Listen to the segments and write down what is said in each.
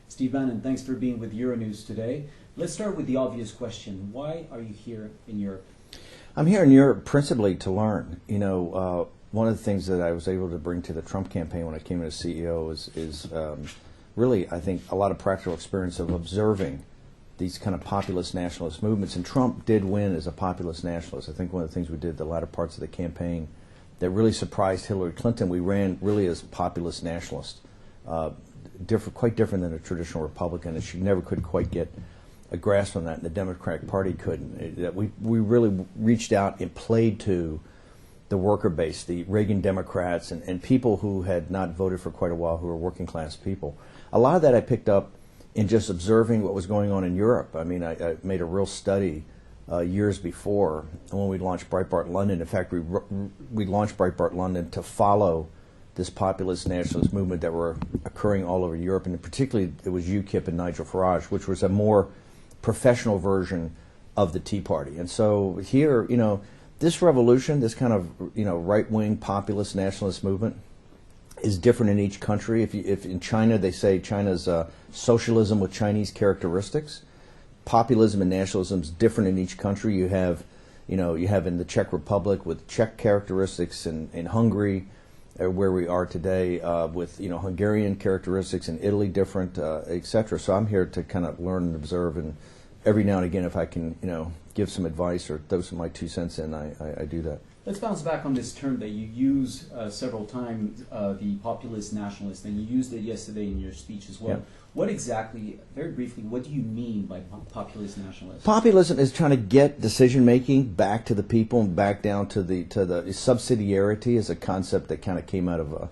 Steve Bannon, thanks for being with Euronews today. Let's start with the obvious question. Why are you here in Europe? I'm here in Europe principally to learn. One of the things that I was able to bring to the Trump campaign when I came in as CEO is really, I think, a lot of practical experience of observing these kind of populist nationalist movements. And Trump did win as a populist nationalist. I think one of the things we did the latter parts of the campaign that really surprised Hillary Clinton, we ran really as populist nationalists. Quite different than a traditional Republican, and she never could quite get a grasp on that, and the Democratic Party couldn't. We really reached out and played to the worker base, the Reagan Democrats, and people who had not voted for quite a while, who were working class people. A lot of that I picked up in just observing what was going on in Europe. I mean, I made a real study years before when we launched Breitbart London. In fact, we launched Breitbart London to follow this populist nationalist movement that were occurring all over Europe, and particularly it was UKIP and Nigel Farage, which was a more professional version of the Tea Party. And so here, this revolution, this kind of right-wing populist nationalist movement is different in each country. If in China they say China's socialism with Chinese characteristics, populism and nationalism is different in each country. You have in the Czech Republic with Czech characteristics, in Hungary, where we are today, with Hungarian characteristics, in Italy different, etc. So I'm here to kind of learn and observe, and every now and again, if I can give some advice or throw some of my 2 cents in, I do that. Let's bounce back on this term that you use several times, the populist nationalist, and you used it yesterday in your speech as well. Yeah. What exactly, very briefly, what do you mean by populist nationalist? Populism is trying to get decision-making back to the people and back down to the subsidiarity is a concept that kind of came out of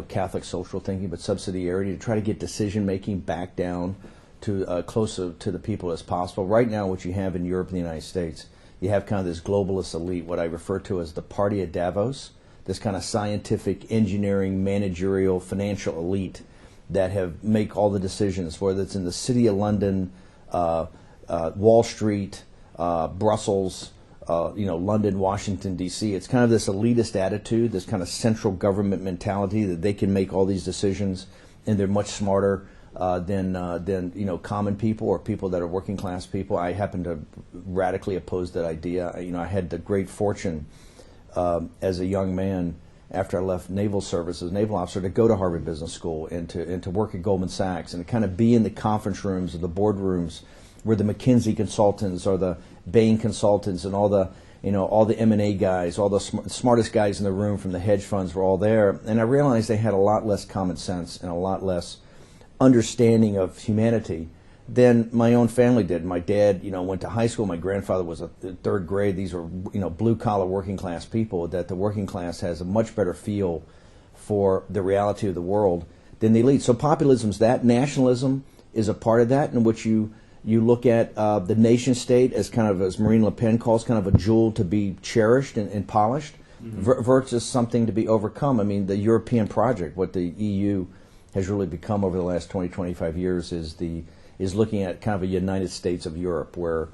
Catholic social thinking, but subsidiarity, to try to get decision-making back down to closer to the people as possible. Right now, what you have in Europe and the United States, you have kind of this globalist elite, what I refer to as the party at Davos, this kind of scientific, engineering, managerial, financial elite that make all the decisions, whether it's in the City of London, Wall Street, Brussels, London, Washington, D.C. It's kind of this elitist attitude, this kind of central government mentality that they can make all these decisions, and they're much smarter than common people or people that are working class people. I happen to radically oppose that idea. I had the great fortune as a young man, after I left naval service as a naval officer, to go to Harvard Business School and to work at Goldman Sachs and to kind of be in the conference rooms or the boardrooms where the McKinsey consultants or the Bain consultants and all the M&A guys, all the smartest guys in the room from the hedge funds were all there. And I realized they had a lot less common sense and a lot less understanding of humanity than my own family did. My dad, went to high school. My grandfather was a third grade. These were, blue-collar working class people, that the working class has a much better feel for the reality of the world than the elite. So populism's that. Nationalism is a part of that, in which you look at the nation state as kind of, as Marine Le Pen calls, kind of a jewel to be cherished and polished, versus something to be overcome. I mean, the European project, what the EU has really become over the last 20, 25 years, is looking at kind of a United States of Europe, where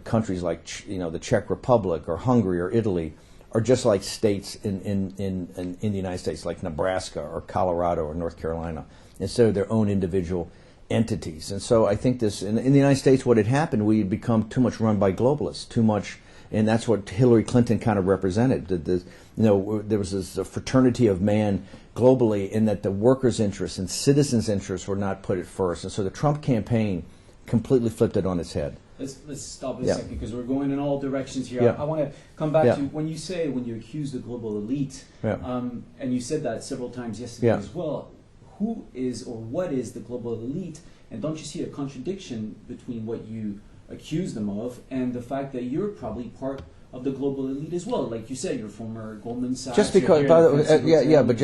countries like the Czech Republic or Hungary or Italy are just like states in the United States, like Nebraska or Colorado or North Carolina, instead of their own individual entities. And so I think this in the United States, what had happened, we had become too much run by globalists, too much, and that's what Hillary Clinton kind of represented. There was this fraternity of man globally, in that the workers' interests and citizens' interests were not put at first. And so the Trump campaign completely flipped it on its head. Let's stop a second, because we're going in all directions here. I want to come back to when you accuse the global elite, and you said that several times yesterday as well. Who is or what is the global elite? And don't you see a contradiction between what you accuse them of and the fact that you're probably part of the global elite as well? Like you said, you're former Goldman Sachs. Just because, but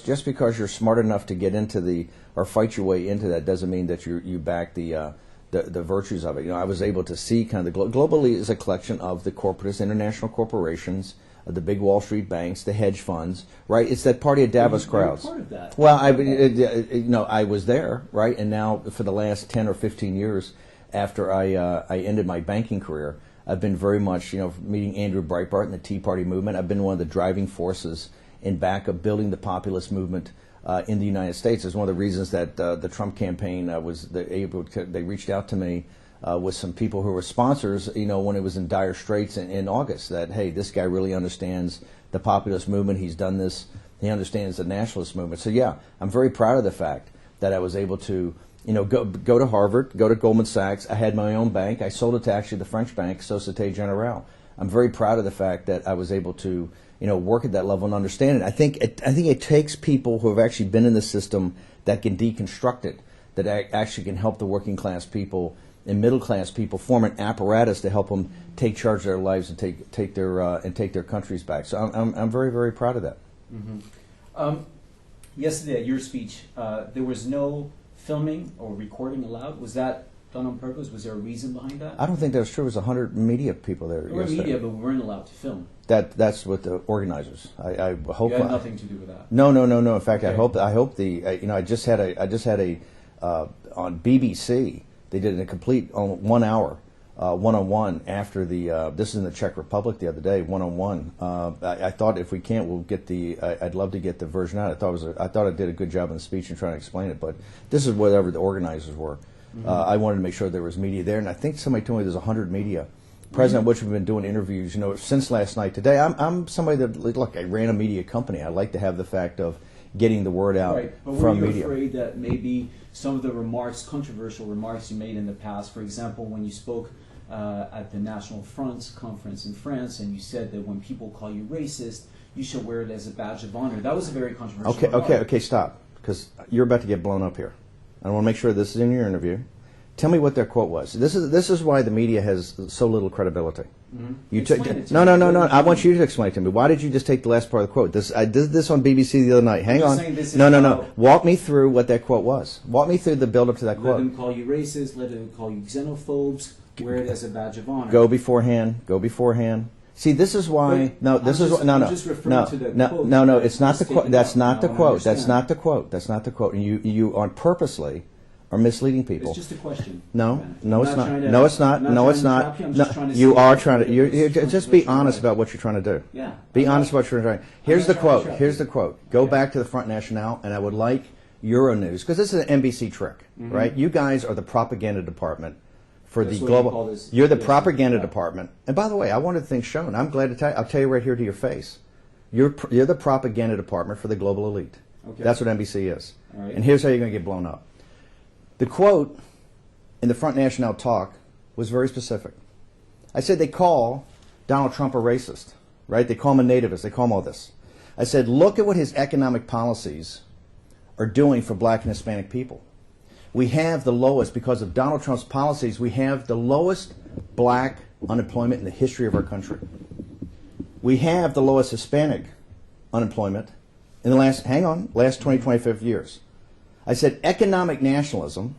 just because you're smart enough to get into or fight your way into that doesn't mean that you back the virtues of it. I was able to see kind of the global elite is a collection of the corporatist international corporations, the big Wall Street banks, the hedge funds, right? It's that party of Davos crowds. Part of that. Well, I was there, right? And now for the last 10 or 15 years, after I ended my banking career, I've been very much, meeting Andrew Breitbart and the Tea Party movement. I've been one of the driving forces in back of building the populist movement in the United States. Is one of the reasons that the Trump campaign they reached out to me with some people who were sponsors, when it was in dire straits in August, that, hey, this guy really understands the populist movement. He's done this. He understands the nationalist movement. So, yeah, I'm very proud of the fact that I was able to, go to Harvard, go to Goldman Sachs. I had my own bank. I sold it to actually the French bank, Société Générale. I'm very proud of the fact that I was able to, work at that level and understand it. I think it takes people who have actually been in the system that can deconstruct it, that actually can help the working class people and middle class people form an apparatus to help them take charge of their lives and take their countries back. So I'm very, very proud of that. Mm-hmm. Yesterday at your speech, there was no filming or recording allowed. Was that done on purpose? Was there a reason behind that? I don't think that was true. It was 100 media people there. There were media, but we weren't allowed to film. That's what the organizers. I hope. You had nothing to do with that. No. In fact, okay. I hope I just had a on BBC. They did a complete 1 hour one-on-one after the. This is in the Czech Republic the other day. One-on-one. I thought if we can't, we'll get the. I'd love to get the version out. I thought I did a good job in the speech and trying to explain it. But this is whatever the organizers were. Mm-hmm. I wanted to make sure there was media there, and I think somebody told me there's 100 media present, mm-hmm. which we've been doing interviews. Since last night. Today, I'm somebody that look. I ran a media company. I like to have the fact of getting the word out from media. Were you afraid that maybe some of the controversial remarks you made in the past, for example, when you spoke at the National Front's conference in France, and you said that when people call you racist, you should wear it as a badge of honor. That was a very controversial remark. Okay, stop, because you're about to get blown up here. I want to make sure this is in your interview. Tell me what their quote was. This is why the media has so little credibility. Mm-hmm. No. I want you to explain it to me. Why did you just take the last part of the quote? I did this on BBC the other night. Hang on. No. Walk me through what that quote was. Walk me through the build-up to that quote. Let them call you racist. Let them call you xenophobes. Wear it as a badge of honor. Go beforehand. See, this is why. No. It's not the quote. That's not the quote. That's not the quote. And you on purposely are misleading people. It's just a question. No, it's not. You are trying to. You just be honest about what you're trying to do. Yeah. Be honest about what you're trying to do. Here's the quote. Go back to the Front National, and I would like Euronews, because this is an NBC trick, mm-hmm. right? You guys are the propaganda department for the global. You're the propaganda department. And by the way, I wanted things shown. I'm glad to tell you. I'll tell you right here to your face. You're the propaganda department for the global elite. Okay. That's what NBC is. All right. And here's how you're going to get blown up. The quote in the Front National talk was very specific. I said they call Donald Trump a racist, right? They call him a nativist. They call him all this. I said, look at what his economic policies are doing for black and Hispanic people. We have the lowest, because of Donald Trump's policies, we have the lowest black unemployment in the history of our country. We have the lowest Hispanic unemployment in the last 20, 25 years. I said economic nationalism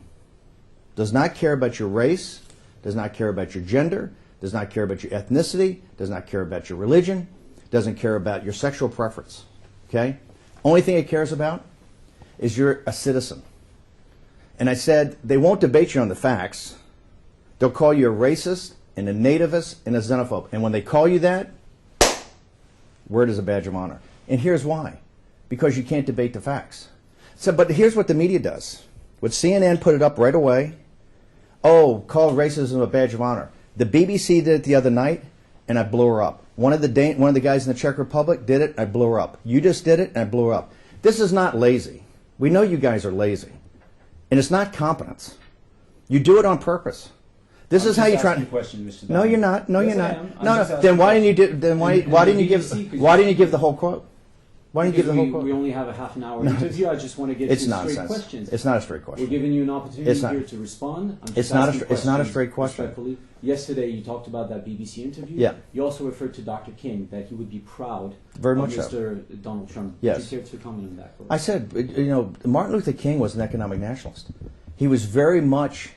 does not care about your race, does not care about your gender, does not care about your ethnicity, does not care about your religion, doesn't care about your sexual preference. Okay? Only thing it cares about is you're a citizen. And I said they won't debate you on the facts. They'll call you a racist and a nativist and a xenophobe. And when they call you that, wear it as a badge of honor. And here's why. Because you can't debate the facts. So, but here's what the media does. What CNN put it up right away. Oh, call racism a badge of honor. The BBC did it the other night, and I blew her up. One of the guys in the Czech Republic did it, I blew her up. You just did it, and I blew her up. This is not lazy. We know you guys are lazy. And it's not competence. You do it on purpose. This is how you try. No, you're not. No, you're not. No. Then why didn't you do? Then why didn't you give? Why didn't you give the whole quote? Why didn't you give the whole quote? We only have a half an hour interview. I just want to get to straight questions. It's not a straight question. We're giving you an opportunity here to respond. It's not a straight question. Yesterday you talked about that BBC interview. Yeah. You also referred to Dr. King, that he would be proud very much of so. Mr. Donald Trump. Yes. Would you care to comment on that? I said, Martin Luther King was an economic nationalist. He was very much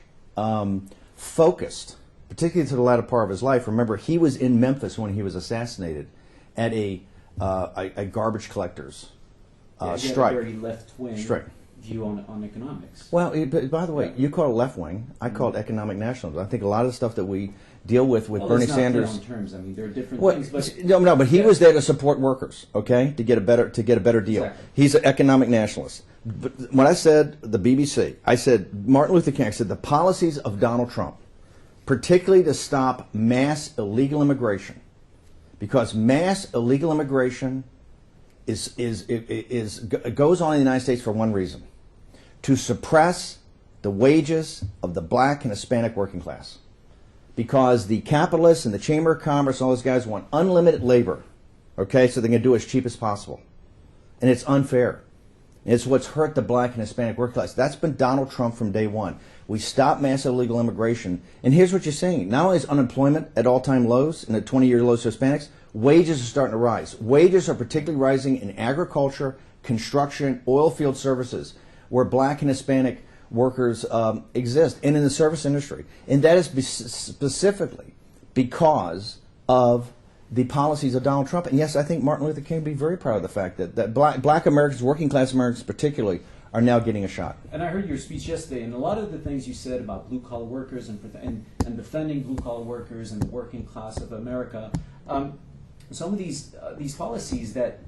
focused, particularly to the latter part of his life. Remember, he was in Memphis when he was assassinated at a garbage collector's strike. Very left wing. Strike. view on economics. Well, by the way, you call it left wing. I call it economic nationalism. I think a lot of the stuff that we deal with Bernie Sanders. In terms, I mean, there are different things. But no, but he was there to support workers, okay, to get a better deal. Exactly. He's an economic nationalist. But when I said the BBC, I said Martin Luther King. I said the policies of Donald Trump, particularly to stop mass illegal immigration, because mass illegal immigration goes on in the United States for one reason: to suppress the wages of the black and Hispanic working class. Because the capitalists and the Chamber of Commerce and all those guys want unlimited labor, okay, so they can do it as cheap as possible. And it's unfair. It's what's hurt the black and Hispanic working class. That's been Donald Trump from day one. We stopped mass illegal immigration, and here's what you're seeing. Not only is unemployment at all-time lows and at 20-year lows for Hispanics, wages are starting to rise. Wages are particularly rising in agriculture, construction, oil field services, where black and Hispanic workers exist, and in the service industry. And that is specifically because of the policies of Donald Trump. And yes, I think Martin Luther King would be very proud of the fact that black Americans, working class Americans particularly, are now getting a shot. And I heard your speech yesterday, and a lot of the things you said about blue-collar workers and defending blue-collar workers and the working class of America, some of these policies that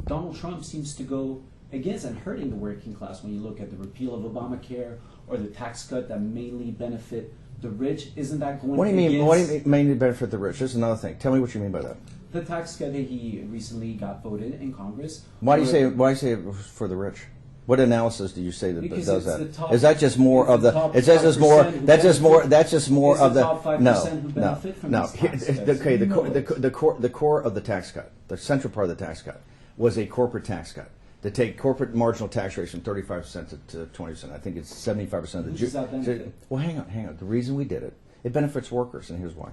Donald Trump seems to go against and hurting the working class, when you look at the repeal of Obamacare or the tax cut that mainly benefit the rich, isn't that going What do you mean mainly benefit the rich? There's another thing. Tell me what you mean by that. The tax cut that he recently got voted in Congress. Why do you say it was for the rich? What analysis do you say that Because does it's that? the top- Is that just more of the? top Is that just more? 5% who That's just more. That's just more It's of the the. top 5% No, who benefit from no. these tax cuts. Okay. You know it. The core of the tax cut, the central part of the tax cut, was a corporate tax cut to take corporate marginal tax rates from 35% to 20%. I think it's 75% of the. Who does that benefit? Well, hang on. The reason we did it, it benefits workers, and here's why.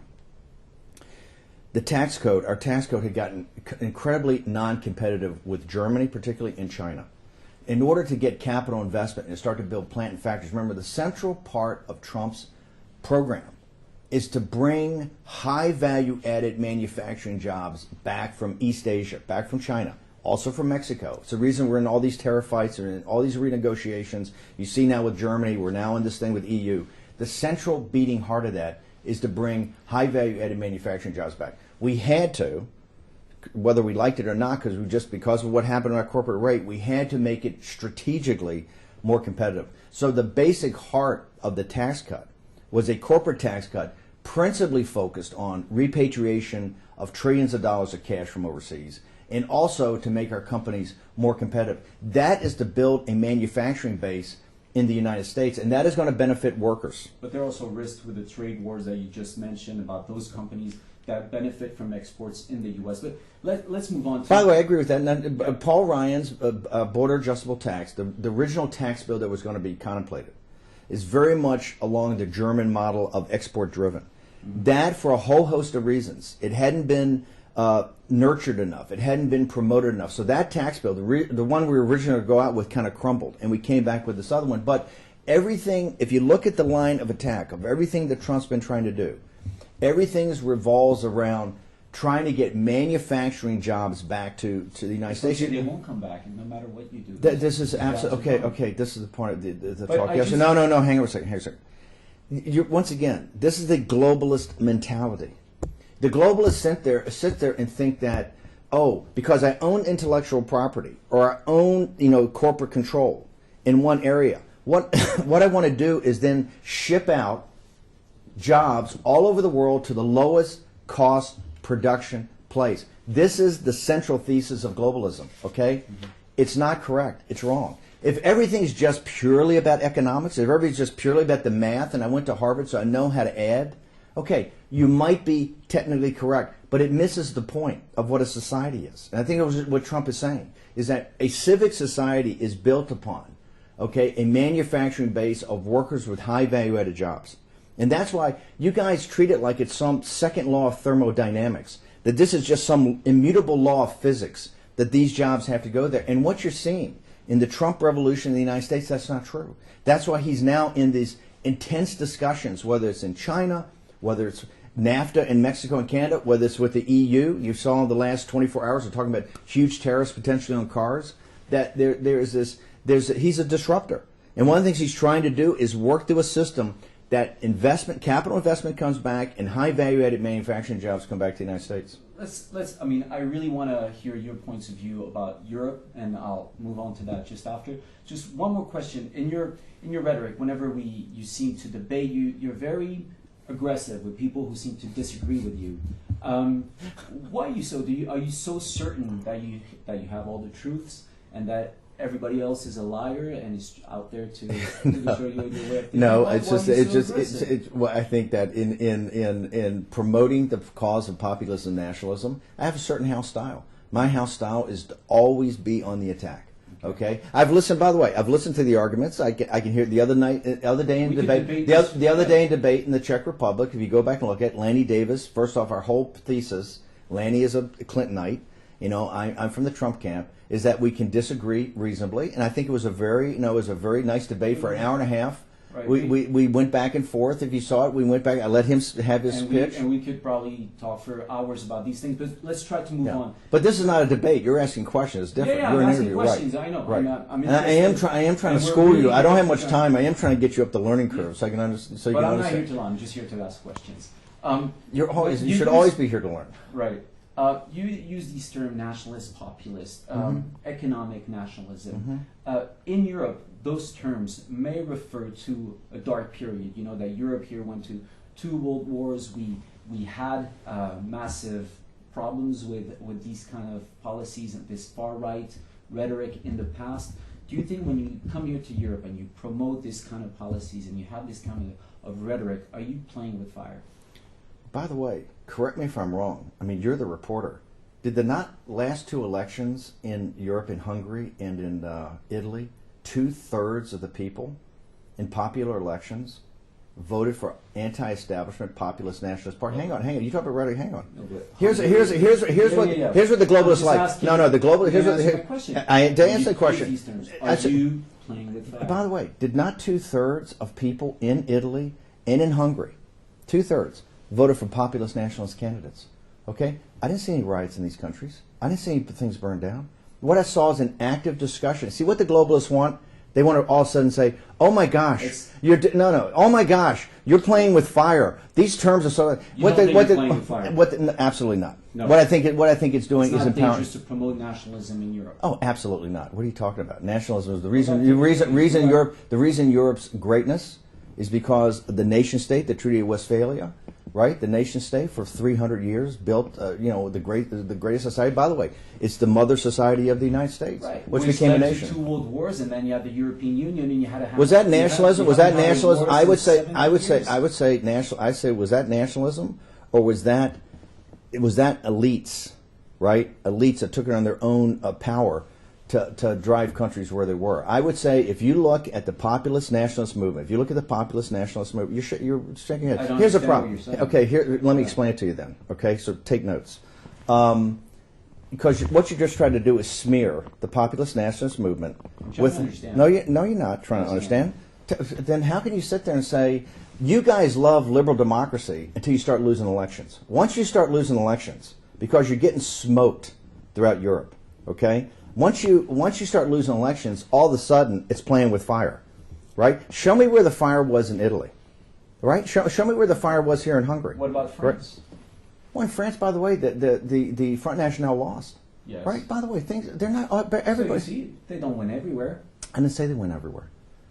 The tax code, our tax code, had gotten incredibly non-competitive with Germany, particularly, and China. In order to get capital investment and start to build plant and factories, remember the central part of Trump's program is to bring high value added manufacturing jobs back from East Asia, back from China, also from Mexico. It's the reason we're in all these tariff fights and in all these renegotiations. You see now with Germany, we're now in this thing with EU. The central beating heart of that is to bring high value added manufacturing jobs back. We had to, whether we liked it or not, because of what happened on our corporate rate, we had to make it strategically more competitive. So the basic heart of the tax cut was a corporate tax cut principally focused on repatriation of trillions of dollars of cash from overseas, and also to make our companies more competitive. That is to build a manufacturing base in the United States, and that is going to benefit workers. But there are also risks with the trade wars that you just mentioned about those companies that benefit from exports in the U.S. But let's move on to... By the way, I agree with that. And, Paul Ryan's border adjustable tax, the original tax bill that was going to be contemplated, is very much along the German model of export driven. Mm-hmm. That, for a whole host of reasons, it hadn't been nurtured enough. It hadn't been promoted enough. So that tax bill, the one we were originally going to go out with, kind of crumbled, and we came back with this other one. But everything, if you look at the line of attack of everything that Trump's been trying to do, everything revolves around trying to get manufacturing jobs back to the United States. They won't come back, no matter what you do. This is absolutely okay. This is the point of the talk. Yes, no. Hang on a second. Once again, this is the globalist mentality. The globalists sit there and think that, because I own intellectual property or I own corporate control in one area, what I want to do is then ship out jobs all over the world to the lowest cost production place. This is the central thesis of globalism, okay? Mm-hmm. It's not correct. It's wrong. If everything's just purely about economics, if everything's just purely about the math, and I went to Harvard so I know how to add, okay, you might be technically correct, but it misses the point of what a society is. And I think it was what Trump is saying, is that a civic society is built upon, okay, a manufacturing base of workers with high value-added jobs. And that's why you guys treat it like it's some second law of thermodynamics, that this is just some immutable law of physics, that these jobs have to go there. And what you're seeing in the Trump revolution in the United States, that's not true. That's why he's now in these intense discussions, whether it's in China, whether it's NAFTA in Mexico and Canada, whether it's with the EU. You saw in the last 24 hours, they're talking about huge tariffs potentially on cars, that there is he's a disruptor. And one of the things he's trying to do is work through a system that capital investment comes back and high value-added manufacturing jobs come back to the United States. I mean, I really want to hear your points of view about Europe, and I'll move on to that just after. Just one more question. In your rhetoric, whenever you seem to debate, you're very aggressive with people who seem to disagree with you. Why are you so? Are you so certain that you have all the truths and that everybody else is a liar and is out there to destroy your way of thinking? No, well, I think that in promoting the cause of populism and nationalism, I have a certain house style. My house style is to always be on the attack. Okay, I've listened. By the way, I've listened to the arguments. I can hear the other day in debate in the Czech Republic. If you go back and look at Lanny Davis, first off, our whole thesis, Lanny is a Clintonite. You know, I'm from the Trump camp. Is that we can disagree reasonably, and I think it was a very nice debate for an hour and a half. Right. We went back and forth. If you saw it, we went back. I let him have his pitch. And we could probably talk for hours about these things, but let's try to move on. But this is not a debate. You're asking questions. It's different. Yeah, You're I'm an asking interview. questions. Right. I know. Right. I'm and I am trying to school you. I don't have much time. I am trying to get you up the learning curve so I can understand. So but I'm understand. not here to learn. I'm just here to ask questions. You should always be here to learn. Right. You use these terms nationalist, populist, economic nationalism. In Europe, those terms may refer to a dark period. You know that Europe here went to 2 world wars. We had massive problems with these kind of policies and this far right rhetoric in the past. Do you think when you come here to Europe and you promote this kind of policies and you have this kind of rhetoric, are you playing with fire? By the way, correct me if I'm wrong. I mean, you're the reporter. Did the last 2 elections in Europe, in Hungary and in Italy, 2/3 of the people in popular elections voted for anti-establishment populist nationalist party? Hang on. You talk about rhetoric. Hang on. Here's what the globalists like. To answer the question. Are you playing with fire? By the way, did not 2/3 of people in Italy and in Hungary, 2/3, voted for populist nationalist candidates? Okay? I didn't see any riots in these countries. I didn't see any things burned down. What I saw is an active discussion. See what the globalists want? They want to all of a sudden say, "Oh my gosh, oh my gosh, you're playing with fire." These terms are so. Playing with fire? Absolutely not. No. What I think it's doing is empowering. It's not dangerous to promote nationalism in Europe. Oh, absolutely not. What are you talking about? Nationalism is the reason Europe's greatness is because the nation state, the Treaty of Westphalia. Right, the nation state for 300 years built, the greatest society. By the way, it's the mother society of the United States, which became a nation. 2 world wars, and then you had the European Union, and you had to have. Was that nationalism? Was that nationalism? I would say national. I say, was that nationalism, or was that elites, right? Elites that took it on their own power to drive countries where they were. I would say if you look at the populist nationalist movement, you're shaking your head. Here's a problem. Okay, let me explain it to you then. Okay, so take notes. Because what you just tried to do is smear the populist nationalist movement with. No, you're not trying to understand. Then how can you sit there and say you guys love liberal democracy until you start losing elections? Once you start losing elections, because you're getting smoked throughout Europe, okay? Once you start losing elections, all of a sudden it's playing with fire, right? Show me where the fire was in Italy, right? Show me where the fire was here in Hungary. What about France? Right? Well, in France, by the way, the Front National lost. Yes. Right. By the way, they're not everybody. So you see, they don't win everywhere. I didn't say they win everywhere.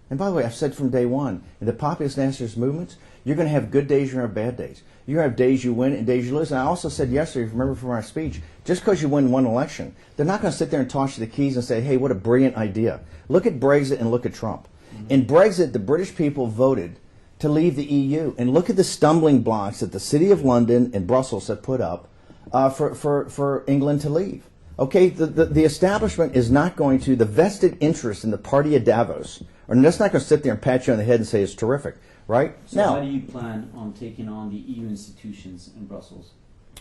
And by the way, I've said from day one, in the populist nationalist movements, you're going to have good days, you're going to have bad days. You're going to have days you win and days you lose. And I also said yesterday, if you remember from our speech, just because you win one election, they're not going to sit there and toss you the keys and say, hey, what a brilliant idea. Look at Brexit and look at Trump. Mm-hmm. In Brexit, the British people voted to leave the EU. And look at the stumbling blocks that the City of London and Brussels have put up for England to leave. Okay, the establishment is not going to, the vested interest in the party of Davos, or that's not going to sit there and pat you on the head and say it's terrific, right? So how do you plan on taking on the EU institutions in Brussels?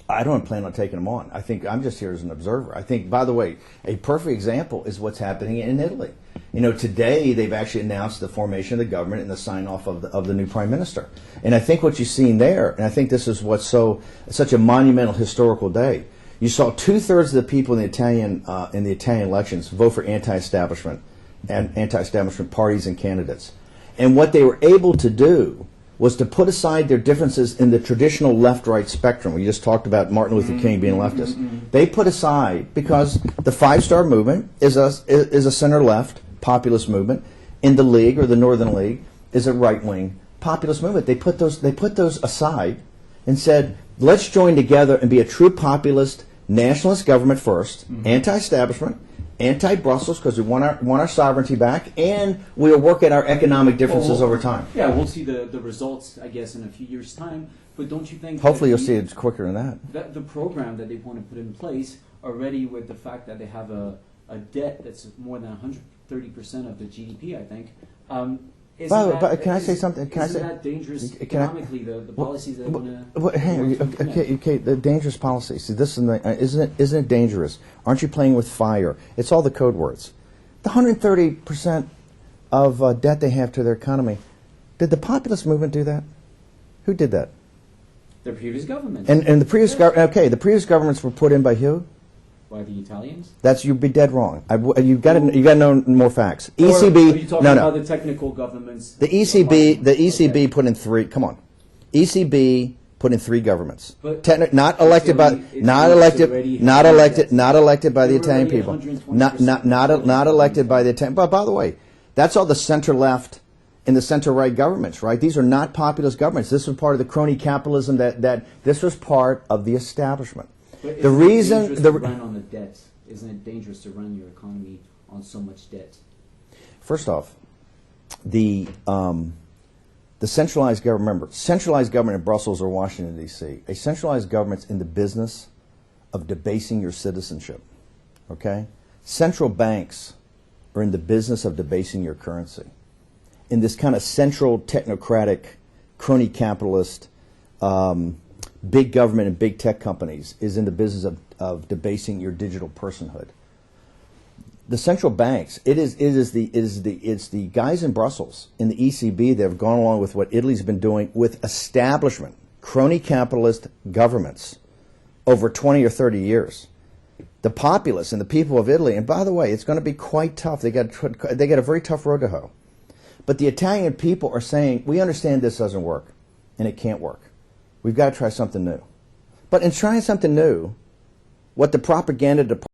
I don't plan on taking them on. I think I'm just here as an observer. I think, by the way, a perfect example is what's happening in Italy. You know, today they've actually announced the formation of the government and the sign-off of the new prime minister. And I think what you've seen there, and I think this is what's such a monumental historical day, you saw 2/3 of the people in the Italian elections vote for anti-establishment and anti-establishment parties and candidates. And what they were able to do was to put aside their differences in the traditional left-right spectrum. We just talked about Martin Luther King being leftist. They put aside, because the Five Star Movement is a center-left populist movement, in the League, or the Northern League, is a right-wing populist movement. They put those aside and said, let's join together and be a true populist nationalist government first, anti-establishment, anti-Brussels, because we want our sovereignty back, and we'll work at our economic differences over time. Yeah, we'll see the results, I guess, in a few years' time. But don't you think... Hopefully you'll see it quicker than that. That the program that they want to put in place, already with the fact that they have a debt that's more than 130% of the GDP, I think, but can I say something? Isn't that dangerous economically, the policies that want to... Okay, the dangerous policies. See, this isn't it dangerous? Aren't you playing with fire? It's all the code words. The 130% of debt they have to their economy. Did the populist movement do that? Who did that? The previous governments. And the previous the previous governments were put in by who? By the Italians? You'd be dead wrong. You've got to know more facts. Or ECB. Are you talking about the technical governments? The ECB put in three. Come on, ECB put in three governments. Not elected by the Italian people. Not elected by the Italian. But by the way, that's all the center left and the center right governments, right? These are not populist governments. This was part of the crony capitalism. That this was part of the establishment. But the reason to run on the debt, isn't it dangerous to run your economy on so much debt? First off, the centralized government. Remember, centralized government in Brussels or Washington D.C. A centralized government's in the business of debasing your citizenship. Okay, central banks are in the business of debasing your currency. In this kind of central technocratic, crony capitalist. Big government and big tech companies is in the business of debasing your digital personhood. The central banks, it's the guys in Brussels, in the ECB, that have gone along with what Italy's been doing with establishment, crony capitalist governments over 20 or 30 years. The populace and the people of Italy, and by the way, it's going to be quite tough. They got a very tough road to hoe. But the Italian people are saying, we understand this doesn't work, and it can't work. We've got to try something new. But in trying something new, what the propaganda department